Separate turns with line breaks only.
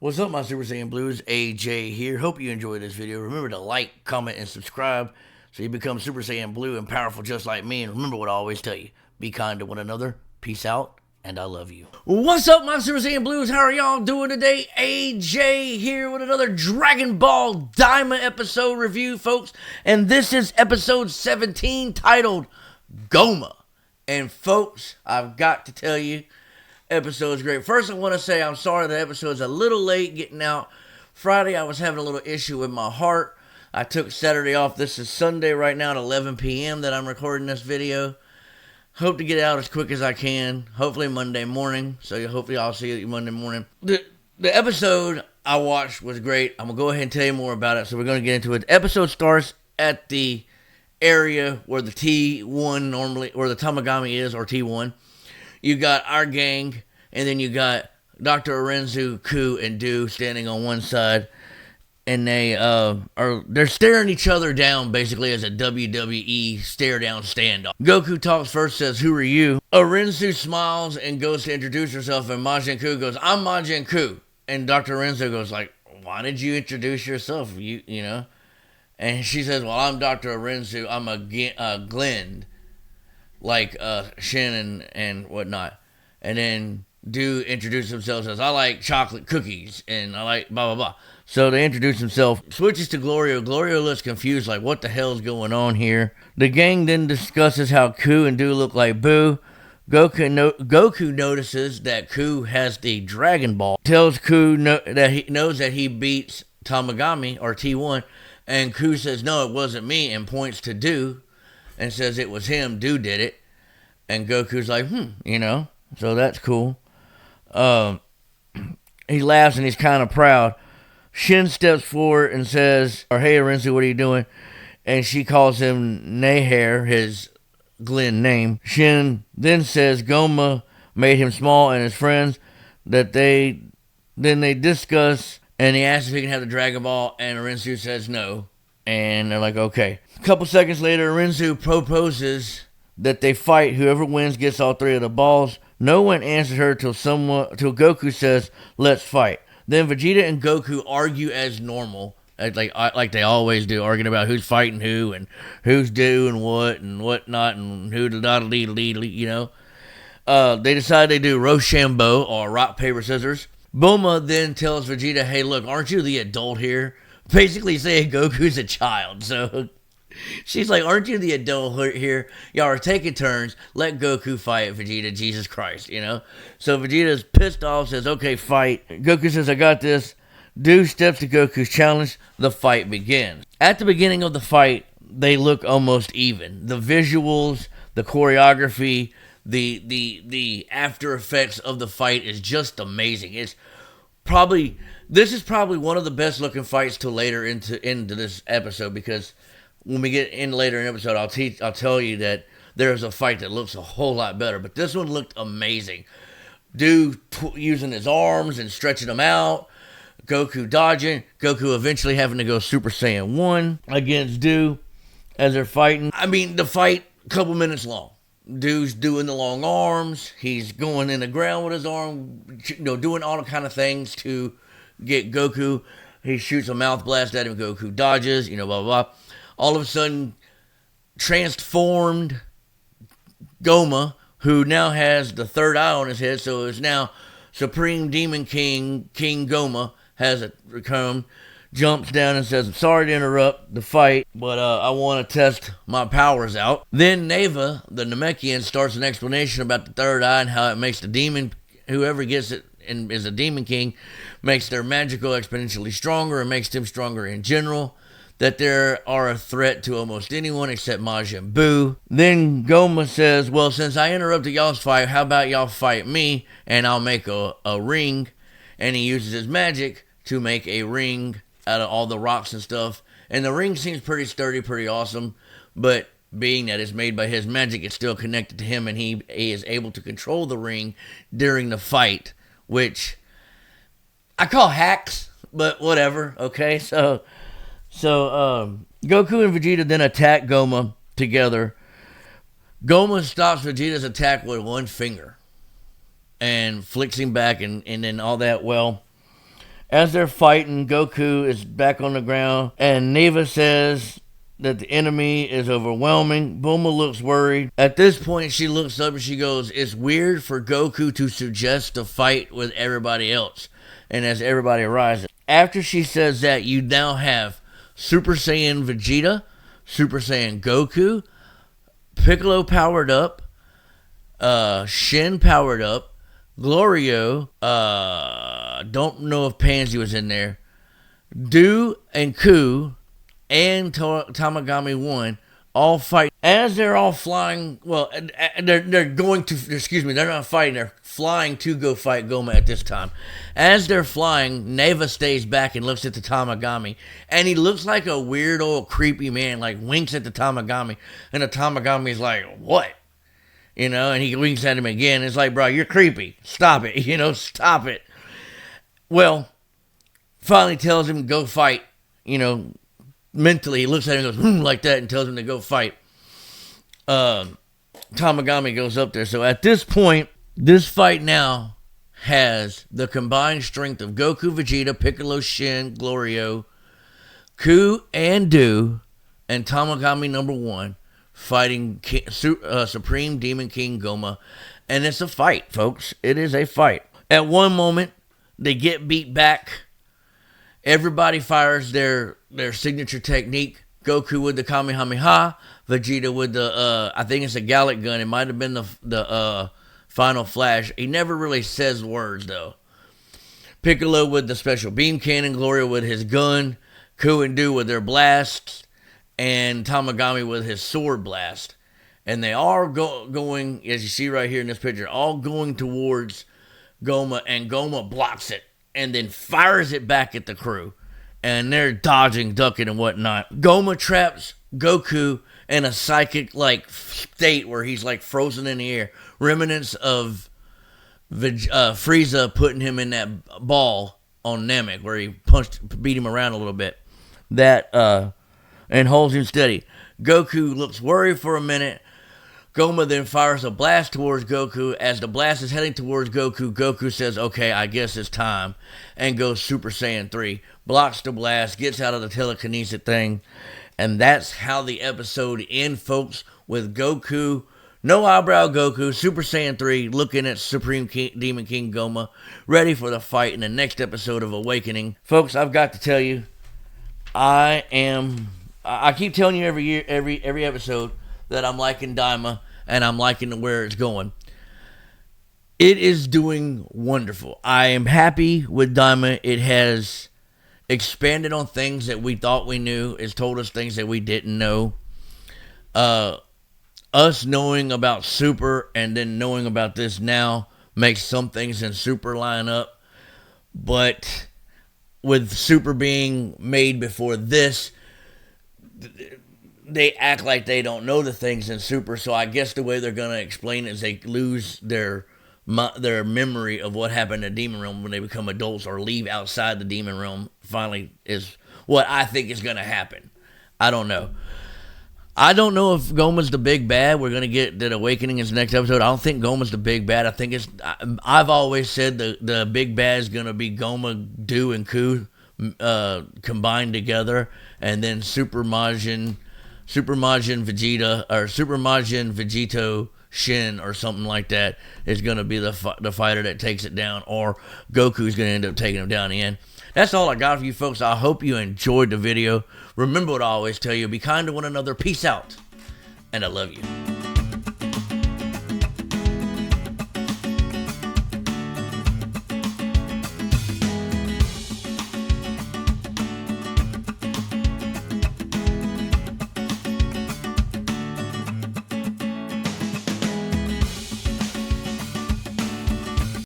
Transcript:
What's up, my Super Saiyan Blues? AJ here. Hope you enjoyed this video. Remember to like, comment, and subscribe so you become Super Saiyan Blue and powerful just like me. And remember what I always tell you. Be kind to one another. Peace out, and I love you. What's up, my Super Saiyan Blues? How are y'all doing today? AJ here with another Dragon Ball Daima episode review, folks. And this is episode 17 titled Gomah. And folks, I've got to tell you, episode's great. First, I want to say I'm sorry the episode's a little late getting out. Friday, I was having a little issue with my heart. I took Saturday off. This is Sunday right now at 11 p.m. that I'm recording this video. Hope to get it out as quick as I can. Hopefully Monday morning. So hopefully I'll see you Monday morning. The episode I watched was great. I'm going to go ahead and tell you more about it. So we're going to get into it. The episode starts at the area where the T1 normally, where the Tamagami is, or T1. You got our gang, and then you got Dr. Arenzu, Ku, and Do standing on one side, and they're staring each other down basically as a WWE stare down standoff. Goku talks first, says, "Who are you?" Arenzu smiles and goes to introduce herself, and Majin Ku goes, "I'm Majin Ku," and Dr. Arenzu goes like, "Why did you introduce yourself? You know?" And she says, "Well, I'm Dr. Arenzu. I'm a Glenn." Like Shin and whatnot. And then Do introduce themselves as, "I like chocolate cookies and I like blah blah blah." So they introduce themselves. Switches to Glorio. Glorio looks confused, like, what the hell's going on here? The gang then discusses how Ku and Do look like Boo. Goku notices that Ku has the Dragon Ball. Tells Ku that he knows that he beats Tamagami or T1, and Ku says, "No, it wasn't me," and points to Do and says it was him. Do did it. And Goku's like, so that's cool. He laughs and he's kind of proud. Shin steps forward and says, "Hey, Arenzu, what are you doing?" And she calls him Nahair, his Glenn name. Shin then says Gomah made him small and his friends, that they discuss, and he asks if he can have the Dragon Ball, and Arenzu says no. And they're like, okay. A couple seconds later, Arenzu proposes that they fight. Whoever wins gets all three of the balls. No one answers her till Goku says, "Let's fight." Then Vegeta and Goku argue as normal, like they always do, arguing about who's fighting who and who's doing what and whatnot and who They decide they do Rochambeau, or rock, paper, scissors. Bulma then tells Vegeta, "Hey, look, aren't you the adult here?" Basically saying Goku's a child. So she's like, "Aren't you the adult here? Y'all are taking turns. Let Goku fight Vegeta. Jesus Christ, So Vegeta's pissed off, says, "Okay, fight." Goku says, "I got this." Do steps to Goku's challenge. The fight begins. At the beginning of the fight, they look almost even. The visuals, the choreography, the after effects of the fight is just amazing. This is probably one of the best looking fights till later into this episode, because when we get in later in the episode, I'll tell you that there's a fight that looks a whole lot better. But this one looked amazing. Dude using his arms and stretching them out. Goku dodging. Goku eventually having to go Super Saiyan 1 against Do as they're fighting. I mean, the fight, a couple minutes long. Dude's doing the long arms. He's going in the ground with his arm, doing all the kind of things to get Goku. He shoots a mouth blast at him. Goku dodges, blah, blah, blah. All of a sudden, transformed Gomah, who now has the third eye on his head, so is now Supreme Demon King Gomah, has come, jumps down and says, "I'm sorry to interrupt the fight, but I want to test my powers out." Then Neva, the Namekian, starts an explanation about the third eye and how it makes the demon, whoever gets it and is a Demon King, makes their magical exponentially stronger and makes them stronger in general. That there are a threat to almost anyone except Majin Buu. Then Gomah says, "Well, since I interrupted y'all's fight, how about y'all fight me and I'll make a ring?" And he uses his magic to make a ring out of all the rocks and stuff. And the ring seems pretty sturdy, pretty awesome. But being that it's made by his magic, it's still connected to him, and he is able to control the ring during the fight, which I call hacks, but whatever. Okay, so Goku and Vegeta then attack Gomah together. Gomah stops Vegeta's attack with one finger and flicks him back and then all that. Well, As they're fighting, Goku is back on the ground, and Neva says that the enemy is overwhelming. Bulma looks worried. At this point, she looks up and she goes, "It's weird for Goku to suggest a fight with everybody else." And as everybody arises, after she says that, you now have Super Saiyan Vegeta, Super Saiyan Goku, Piccolo powered up, Shin powered up, Glorio, don't know if Pansy was in there, Do and Ku, and Tamagami 1 all fight. As they're all flying, well, they're going to, excuse me, they're not fighting, they're flying to go fight Gomah at this time. As they're flying, Neva stays back and looks at the Tamagami, and he looks like a weird old creepy man, like winks at the Tamagami, and the Tamagami's like, "What?" You know, and he winks at him again. It's like, "Bro, you're creepy. Stop it. You know, stop it." Well, finally tells him to go fight. You know, mentally, he looks at him and goes, like that, and tells him to go fight. Tamagami goes up there. So at this point, this fight now has the combined strength of Goku, Vegeta, Piccolo, Shin, Glorio, Ku, and Do, and Tamagami number 1. Fighting Supreme Demon King Gomah. And it's a fight, folks. It is a fight. At one moment, they get beat back. Everybody fires their signature technique. Goku with the Kamehameha. Vegeta with the, I think it's a Gallic gun. It might have been the Final Flash. He never really says words, though. Piccolo with the special beam cannon. Gloria with his gun. Ku and Do with their blasts. And Tamagami with his sword blast. And they are going, as you see right here in this picture, all going towards Gomah, and Gomah blocks it and then fires it back at the crew. And they're dodging, ducking, and whatnot. Gomah traps Goku in a psychic-like state where he's like frozen in the air. Remnants of Frieza putting him in that ball on Namek where he beat him around a little bit. And holds him steady. Goku looks worried for a minute. Gomah then fires a blast towards Goku. As the blast is heading towards Goku, Goku says, "Okay, I guess it's time," and goes Super Saiyan 3. Blocks the blast, gets out of the telekinesis thing, and that's how the episode ends, folks, with Goku, no eyebrow Goku, Super Saiyan 3, looking at Supreme Demon King Gomah, ready for the fight in the next episode of Awakening. Folks, I've got to tell you, I keep telling you every episode that I'm liking Daima and I'm liking where it's going. It is doing wonderful. I am happy with Daima. It has expanded on things that we thought we knew. It's told us things that we didn't know. Us knowing about Super and then knowing about this now makes some things in Super line up. But with Super being made before this, they act like they don't know the things in Super, so I guess the way they're going to explain it is they lose their memory of what happened in Demon Realm when they become adults or leave outside the Demon Realm, finally, is what I think is going to happen. I don't know. I don't know if Gomah's the big bad. We're going to get that Awakening is the next episode. I don't think Gomah's the big bad. I think I've always said the big bad is going to be Gomah, Do, and Ku combined together, and then Super Majin Vegeta, or Super Majin Vegito Shin, or something like that, is going to be the fighter that takes it down, or Goku's going to end up taking him down in the end. That's all I got for you folks. I hope you enjoyed the video. Remember what I always tell you, be kind to one another. Peace out, and I love you.